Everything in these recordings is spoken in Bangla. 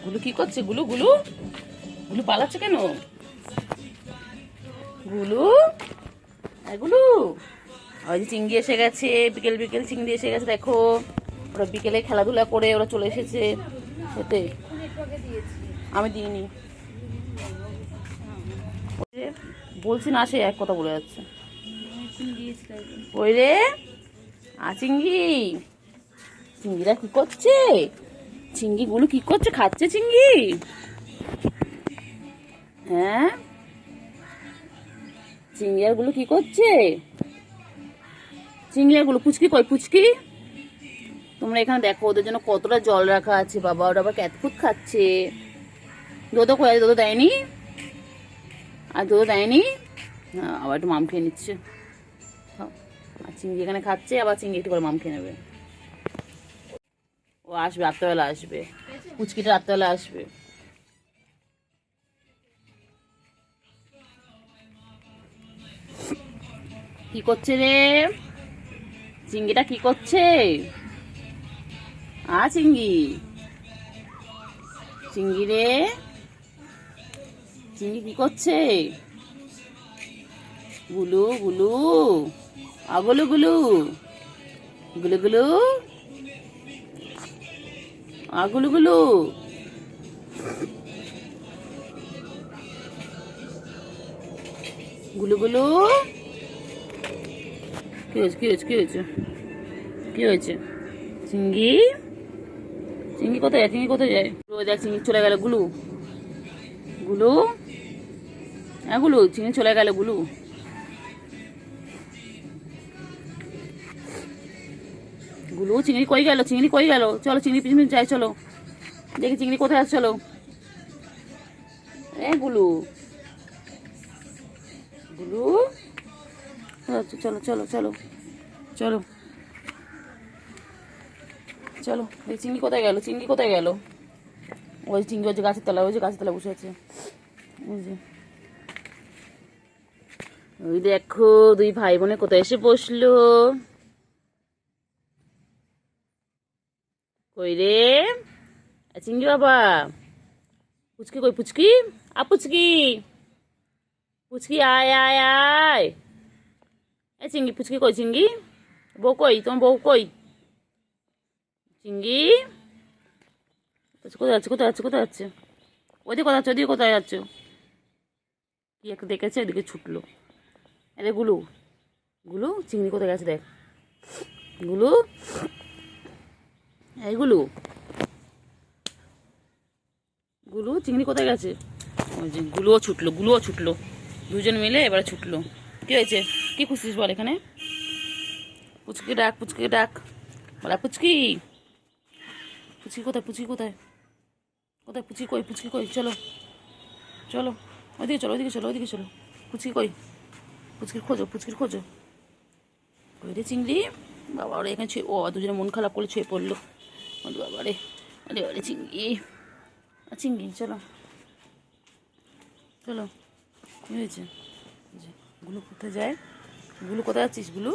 গুলু কি করছে? গুলু গুলু গুলু পালাচ্ছে কেন? গুলু গুলু, ওই যে চিংড়ি এসে গেছে, বিকেল বিকেল চিংড়ি এসে গেছে দেখো। ওরা বিকেলে খেলাধুলা করে ওরা চলে এসেছে খেতে। আমি দিইনি, বলছি না, সে এক কথা বলে যাচ্ছে। ওই রে চিংড়ি, চিংড়িরা কি করছে? চিংড়িগুলো কি করছে? খাচ্ছে চিংড়ি? হ্যাঁ, চিংড়িয়াগুলো কি করছে? চিংড়িয়াগুলো পুচকি কই? পুচকি, তোমরা এখানে দেখো ওদের জন্য কতটা জল রাখা আছে। বাবা, ওরা আবার ক্যাটফুট খাচ্ছে। দোদো কই? দোদো দেয়নি? আর দোদো দেয়নি? হ্যাঁ, আবার একটু মাম খেয়ে নিচ্ছে। আর চিংড়ি এখানে খাচ্ছে, আবার চিংড়ি একটু করে মাম খেয়ে নেবে। ও আসবে, রাত্রেবেলা আসবে, পুচকিটা রাত্রেবেলা আসবে। কি করছে রে? চিংড়িটা কি করছে? চিংড়ি, চিংড়ি রে, চিংড়ি কি করছে? গুলু গুলু, গুলু গুলু, গুলু গুলু, গুলু গুলু, গুলু গুলু। কি হয়েছে? কি হয়েছে? কি হয়েছে? কি হয়েছে? চিংড়ি, চিংড়ি কোথায় যায়? চিংড়ি কোথায় যায়? দেখ, চিংড়ি চলে গেল। গুলু গুলু, গুলু, চিংড়ি চলে গেল। গুলু, গুলু, চিংড়ি কই গেল? চিংড়ি কই গেল? চলো চিংড়ি পিছনে যাই, চলো দেখি চিংড়ি কোথায় আছে। চলো গুলু, গুলু, চলো চলো চলো চলো চলো দেখি চিংড়ি কোথায় গেল? চিংড়ি কোথায় গেল? ওই চিংড়ি, ওই যে গাছের তলায়, ওই যে গাছের তলায় বসে আছে। ওই যে, ওই দেখো দুই ভাই বোনে কোথায় এসে বসলো। কই রে চিংড়ি বাবা? পুচকি কই? পুচকি, পুচকি, পুচকি, আয় আয় আয়। চিংড়ি, পুচকি কই? চিংড়ি বউ কই? তোমার বউ কই? চিংড়ি কোথায় যাচ্ছে? কোথায় যাচ্ছে? কোথায় যাচ্ছে? ওইদিকে কোথায় যাচ্ছে? ওইদিকে কোথায় যাচ্ছে? কি একটা দেখেছে, ওইদিকে ছুটলো। আরে গুলু, গুলু, চিংড়ি কোথায় গেছে দেখ। গুলু, গুলু, গুলু, চিংড়ি কোথায় গেছে? ওই যে গুলুও ছুটলো, গুলুও ছুটলো, দুজন মিলে এবারে ছুটলো। কি হয়েছে? কি খুঁজছিস বল এখানে? পুচকি ডাক, পুচকি ডাক, বলা পুচকি, পুচকি কোথায়? পুচকি কোথায়? কোথায় পুচকি কই? পুচকি কই? চলো চলো, ওইদিকে চলো, ওইদিকে চলো, ওইদিকে চলো। পুচকি কই? পুচকির খোঁজো, পুচকির খোঁজো। কই রে চিংড়ি বাবা? ওরা এখানে ছুঁয়ে, দুজনে মন খারাপ করে ছুঁয়ে পড়লো। বাবা রে, আরে আরে চিংড়ি, চিংড়ি চলো চলো। কী হয়েছে? গুলু কোথায় যায়? গুলু কোথায় যাচ্ছিস? গুলু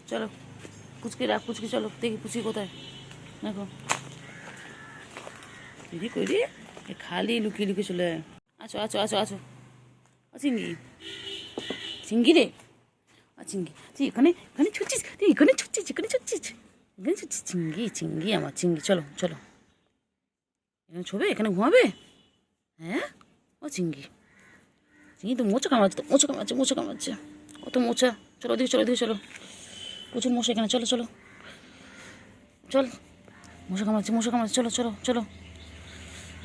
চলো, পুচকি রাখ, পুচকি চলো দেখি পুচকি কোথায়। দেখো দিদি কই রে? খালি লুকিয়ে লুকিয়ে চলে যায়। আছো আছো আছো আছো। চিংড়ি, চিংড়ি রে, চিংড়ি তুই এখানে, এখানে ছুটছিস? তুই এখানে ছুটছিস? এখানে ছুটছিস? এখানে ছুটছিস? চিংড়ি, চিংড়ি আমার চিংড়ি, চলো চলো। এখানে ছবে? এখানে ঘুমাবে? হ্যাঁ, চিংড়ি, চিংড়ি তো মোচা কামাচ্ছে, তো মোচা কামাচ্ছে, মোচা কামাচ্ছে, কত মোচা। চলো ওদিকে চলো, ওদিকে চলো, প্রচুর মশা এখানে। চলো চলো চল, মশা কামাচ্ছে, মশা কামাচ্ছে, চলো চলো চলো,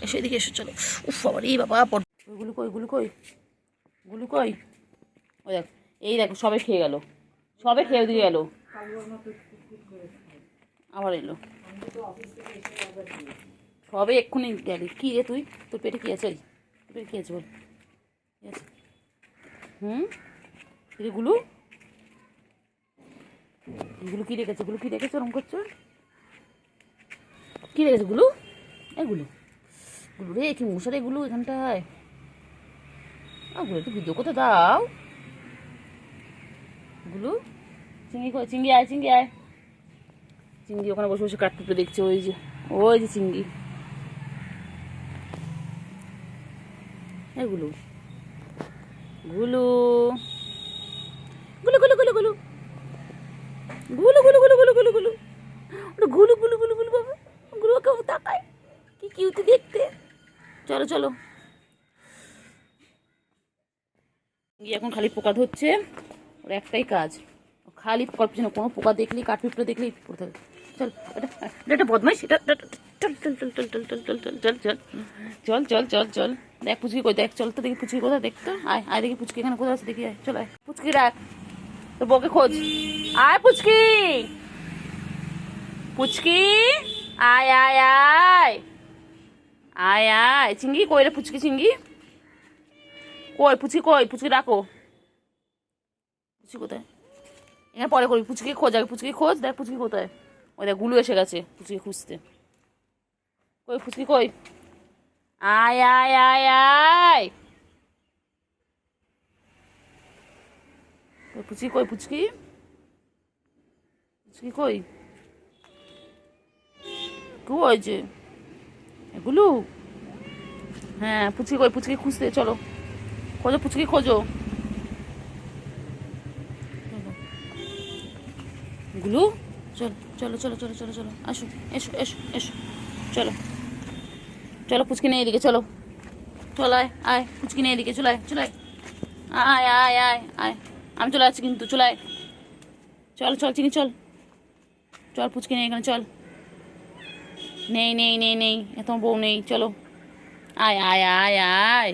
এসো এদিকে এসো, চলো। উফ বাবা রে বাবা, গুলু কই? গুলু কই? গুলু কই? ওই দেখ, এই দেখো সবে খেয়ে গেল, সবে খেয়ে ওদিকে গেল, আবার এলো। সবে এক্ষুনি গেলি। কি রে তুই? তোর পেটে কি আছে? তোর পেটে কি আছে বল? কি আছে? রে গুলু, গুলু কি রেখেছে? গুলু কি রেখেছে? ওরম করছো কি রেখেছে গুলু? গুলু, গুলু রে, কি মশা রে গুলু এখানটায়। গুলু একটু ভিডিও করতে দাও। গুলু, চিংড়ি কই? চিংড়ি আয়, চিংড়ি আয়। চিংড়ি ওখানে বসে বসে কাঠটুকরে দেখছে। ওই যে, ওই যে চিংড়ি, এগুলো গুলো গুলো গুলো গুলো গুলো গুলো গুলো গুলো গুলো গুলো গুলো ওটা গুলো গুলো গুলো গুলো বাবা গুলো কেমন তাকায় কি কিউটি দেখতে। চলো চলো গিয়ে এখন খালি পোকা ধরছে, ওর একটাই কাজ খালি পোকার পিছনে, কোনো পোকা দেখলেই কাঠপিঁপড়ে দেখলেই পড়ে থাকে। চল এটা এটা বদমাইশ, এটা চল চল চল চল চল চল চল চল চল চল চল চল চল দেখ পুচকি কই, দেখ চল তো দেখি পুচকি কোথায়, দেখ তো আয় আয় দেখি পুচকি এখানে কোথায় আছে দেখি, আয় চল আয় পুচকি রাখ তোর বউকে খোঁজ, আয় পুচকি পুচকি আয় আয় আয় আয় আয় চিঙ্গি কই রে পুচকি, চিঙ্গি কই পুচকি, কই পুচকি রাখো, পুচকি কোথায়, এখানে পরে করবি, পুচকি খোঁজ আগে, পুচকি খোঁজ দেখ পুচকি কোথায়, ওই দেখ গুলু এসে গেছে পুচকি খুঁজতে, কই পুচকি কই, আয় আয় আয় আয় কই পুচকি, কই পুচকি, পুচকি কই, কু হয়েছে এগুলো, হ্যাঁ পুচকি কই, পুচকি খুঁজতে চলো, খোঁজো পুচকি খোঁজো, গুলু চলো চলো চলো চলো চলো চলো আসো, এসো এসো এসো, চলো চলো পুচকি নেই এদিকে, চলো চল আয় আয় পুচকি নেই এদিকে, চলে চলে আয় আয় আয় আয়, আমি চলে আসছি কিন্তু, চলে আয় চল চল চিনি চল, চল পুচকি নেই এখানে, চল নেই নেই নেই নেই এত বউ নেই, চলো আয় আয় আয় আয়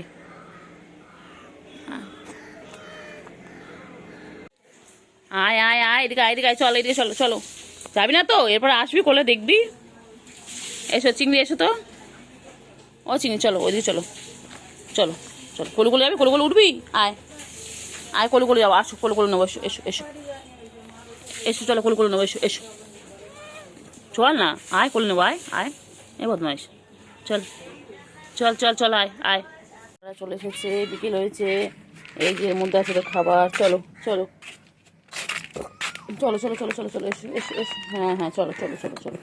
আয় আয় আয় এদিকে আয়, এদিকে আয়, চল এদিকে চলো চলো, যাবি না তো এরপর আসবি কোলে দেখবি, এসো চিংড়ি এসো তো, ও চিংড়ি চলো ওইদিকে চলো, চলো চলো কোলে কোলে যাবি, কোলে কোলে উঠবি, আয় আয় কোলে কোলে যাবো, আসো কোলে কোলে নেবো, এসো এসো এসো এসো, চলো কোলে কোলে নেবো, এসো এসো চল না, আয় কোলে নেবো, আয় আয় এ বদমাইশ, চল চল চল চল আয় আয়, চলে এসেছে বিকেল হয়েছে, এই যে এর মধ্যে আছে তো খাবার, চলো চলো চলো চলো চলো চলো চলো এসো এসো এসো, হ্যাঁ হ্যাঁ চলো চলো চলো চলো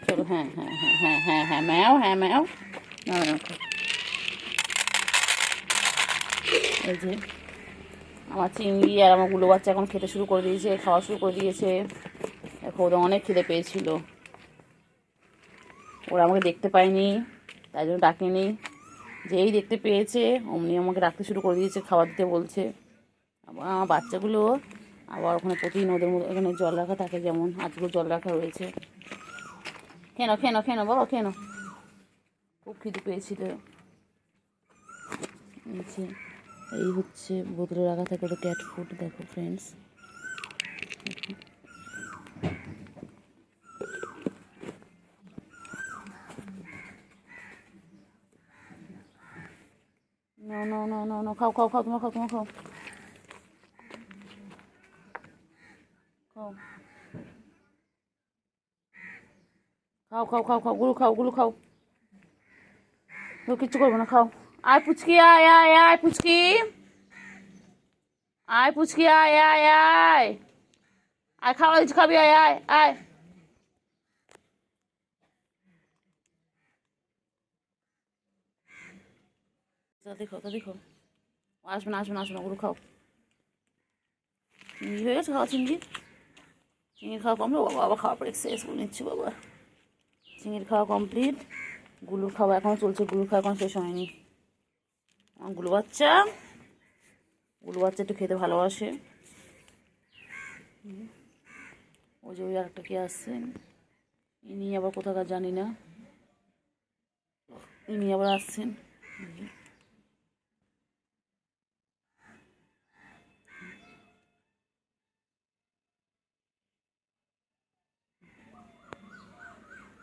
চলো, হ্যাঁ হ্যাঁ হ্যাঁ হ্যাঁ হ্যাঁ হ্যাঁ ম্যাও, হ্যাঁ ম্যাও, ম্যাও ম্যাও, এই যে আমার চিংড়ি আর আমার গুলো বাচ্চা এখন খেতে শুরু করে দিয়েছে, খাওয়া শুরু করে দিয়েছে, এখন ওদের অনেক খিদে পেয়েছিল, ওরা আমাকে দেখতে পায়নি তাই জন্য ডাকেনি, যেই দেখতে পেয়েছে অমনি আমাকে ডাকতে শুরু করে দিয়েছে, খাবার দিতে বলছে, আবার আমার বাচ্চাগুলো আবার ওখানে প্রতিদিন ওদের মধ্যে এখানে জল রাখা থাকে, যেমন আজকেও জল রাখা রয়েছে, কেন কেন কেন বাবা কেন, খুব খিদে পেয়েছিল, এই হচ্ছে বোতলে রাখা থাকে ওদের ক্যাট ফুড, দেখো ফ্রেন্ডস, নাও নাও নাও নাও নাও খাও খাও খাও, তোমার খাও তোমার খাও খাও খাও খাও খাও খাও গুলো খাও, গুলো খাও, তো কিচ্ছু করবো না, খাও আয় পুচকি আয় আয় আয় পুচকি, আয় পুচকি আয় আয় আয় আয়, খাওয়া দিচ্ছি খাবি, আয় আয় আয়, দেখো তো দেখো, আসবে না আসবে না আসবে না, ওগুলো খাও, চিংড়ি হয়ে গেছে খাওয়া, চিংড়ি চিংড়ির খাওয়া কমপ্লিট, বাবা বাবা খাওয়ার পর এক্সারসাইজ করে নিচ্ছি বাবা, চিংড়ির খাওয়া কমপ্লিট, গুলুর খাওয়া এখনও চলছে, গুলুর খাওয়া এখনো শেষ হয়নি, আমার গুলু বাচ্চা, গুলু বাচ্চা একটু খেতে ভালোবাসে, ওই যে ওই আরেকটা কে আসছে, ইনি আবার কোথাকার জানি না, ইনি আবার আসছেন,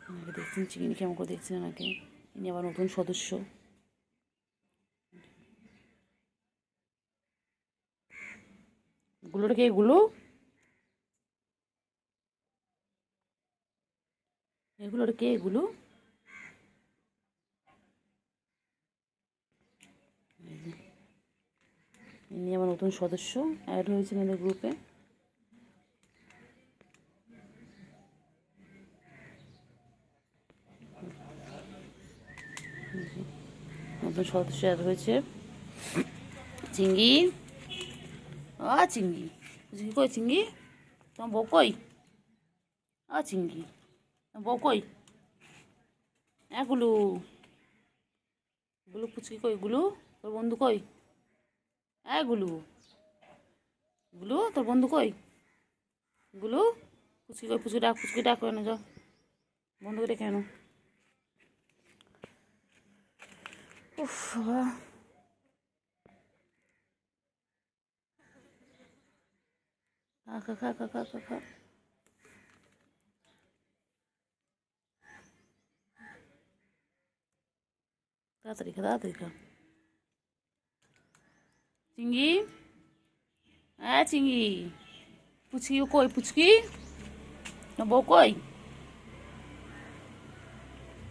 আমাকে দেখছেন চিংড়ি কেমন করে দেখছেন আমাকে, ইনি আবার নতুন সদস্য, গুলোটা কে, গুলো এগুলোটা কে, এগুলো ইনি আবার নতুন সদস্য অ্যাড হয়েছেন এদের গ্রুপে, নতুন সদস্য অ্যাড হয়েছে, চিঙ্গি, চিঙ্গি, পুচকি কই চিঙ্গি? তোমার বউ কই? চিঙ্গি, তোমার বউ কই? গুলু, গুলু পুচকি কই? গুলু তোর বন্ধু কই? গুলু, গুলু তোর বন্ধু কই? গুলু, পুচকি কই? পুচকি ডাক কেন? যাও বন্ধুকে ডেকে আনো। উফ বাবা, খা খা খা খা খা খা। তাড়াতাড়ি খা, তাড়াতাড়ি খা। চিঙ্গি, চিঙ্গি, পুচকি কই? পুচকি না বউ কই?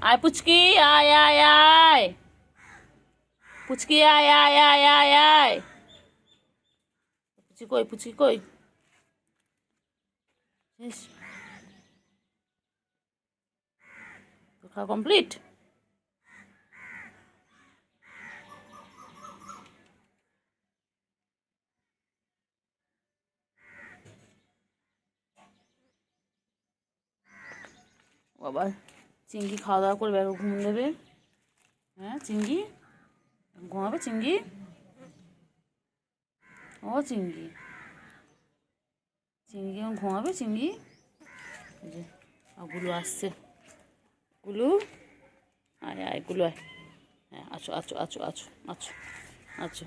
আয় পুচকি, আয় আয় আয়, পুচকি আয় আয় আয় আয় আয়। পুচকি কই? পুচকি কই? শেষ, খাওয়া কমপ্লিট? বাবা, চিঙ্গি খাওয়া দাওয়া করবে, আর ঘুম দেবে। হ্যাঁ চিঙ্গি, ঘুমাবে চিঙ্গি? ও চিঙ্গি, চিঙ্গি কেমন ঘুমাবে চিঙ্গি? যে গুলু আসছে, গুলু আয় আয়, গুলু আয়। হ্যাঁ আছো আছো আছো আছো আছো আছো।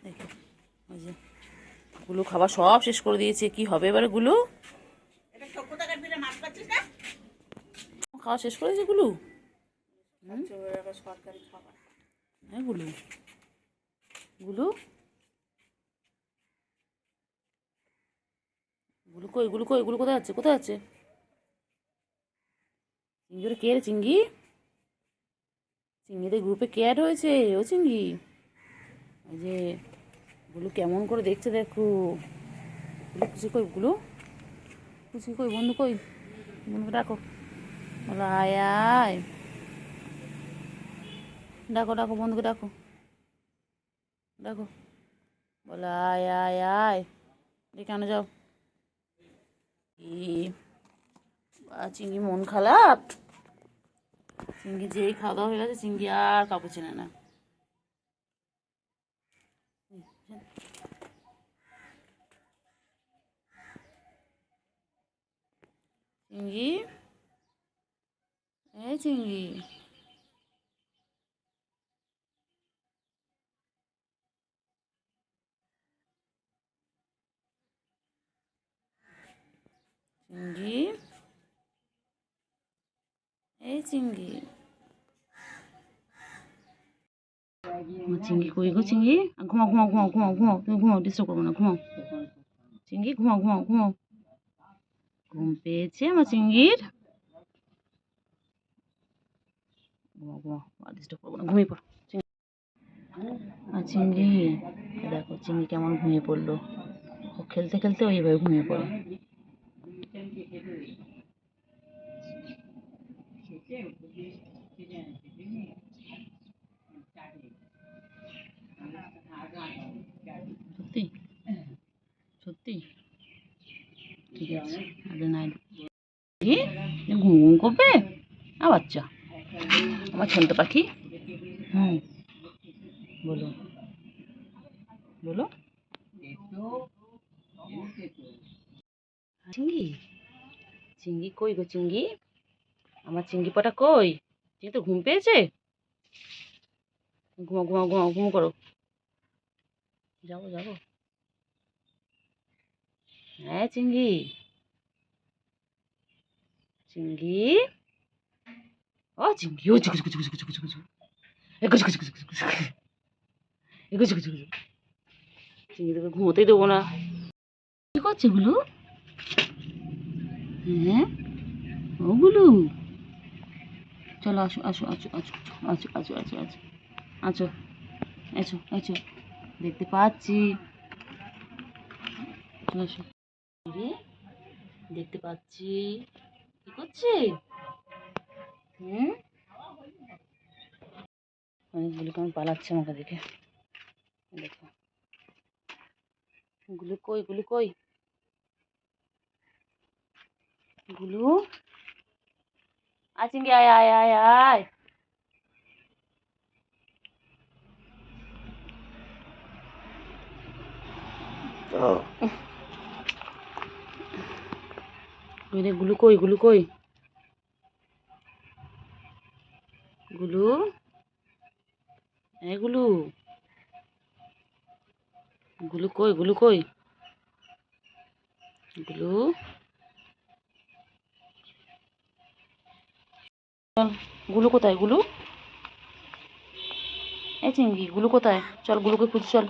দেখো ওই যে গুলু খাবার সব শেষ করে দিয়েছে। কি হবে এবারে গুলু? খাওয়া শেষ করেছে গুলু? সরকারি খাবার। হ্যাঁ গুলু, গুলু, গুলু কই? গুলু কই? গুলু কোথায় আছে? কোথায় আছে চিঙ্গি? ওরা কে রে চিঙ্গি? চিঙ্গিদের গ্রুপে কে অ্যাড হয়েছে? ও চিঙ্গি, ওই যে গুলু কেমন করে দেখছে দেখো। গুলু খুশি কই? গুলু খুশি কই? বন্ধু কই? বন্ধুকে ডাকো, বলো আয় আয়। ডাকো ডাকো বন্ধুকে ডাকো, ডাকো, বলো আয় আয় আয়। ডেকে আনো যাও। চিঙ্গি মন খারাপ। চিঙ্গি যেই খাওয়া দাওয়া হয়ে গেছে, চিঙ্গি আর কাপড় চেনে না। চিঙ্গি, চিঙ্গি, চিঙ্গি, চিঙ্গি, চিঙ্গি কই গো চিঙ্গি? ঘুমাও ঘুমাও ঘুমাও ঘুমাও ঘুমাও, তুমি ঘুমাও, ডিস্টার্ব করবো না, ঘুমাও চিঙ্গি, ঘুমাও ঘুমাও ঘুমাও। ঘুম পেয়েছে আমার চিঙ্গির? ঘুমাও ঘুমাও, আর ডিস্টার্ব করবো না, ঘুমিয়ে পড়ো। আর চিঙ্গি, দেখো চিঙ্গি কেমন ঘুমিয়ে পড়লো। ও খেলতে খেলতে ওইভাবে ঘুমিয়ে পড়ে। সত্যি সত্যি, ঠিক আছে, নাই ঘুম ঘুম করবে বাচ্চা, আমার ছোট পাখি। হুম, বলো বলো। চিঙ্গি, চিঙ্গি কই গো চিঙ্গি? আমার চিঙ্গি পাটা কই? চিঙ্গি তো ঘুম পেয়েছে। ঘুমাও ঘুমাও ঘুমাও, ঘুম করো। যাবো যাবো। হ্যাঁ চিঙ্গি, চিঙ্গি, ও চিঙ্গি, ও চিকু চিকু চিকু চিকু চিকু চিকু, এগো চিকু চিকু চিকু চিকু, এগো চিকু চিকু। চিঙ্গি তোকে ঘুমোতেই দেবো না। কি করছে গুলু? হ্যাঁ ওগুলো, চলো আসো আসো আসো আসো আসো আসো আসো আসো আছো, এসো এসো, দেখতে পাচ্ছি, আসো। রে, দেখতে পাচ্ছি, কি করছে? হুম, অনেকগুলো কেমন পালাচ্ছে আমাকে দেখে। দেখো গুলু কই, গুলু কই, গুলু চিংড়ি আয় আয় আয় আয়। গুলু কই, গুলু কই, গুলু, গুলু, গুলু কই, গুলু কই, গুলু, চল। গুলু কোথায়, গুলু? চিংড়ি গুলু কোথায়? চল গুলুকে খুঁজ, চল।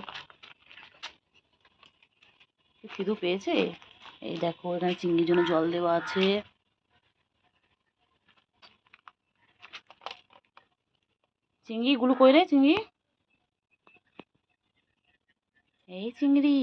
খিদু পেয়েছে। এই দেখো এখানে চিংড়ির জন্য জল দেওয়া আছে। চিংড়ি গুলু কই রে চিংড়ি? এই চিংড়ি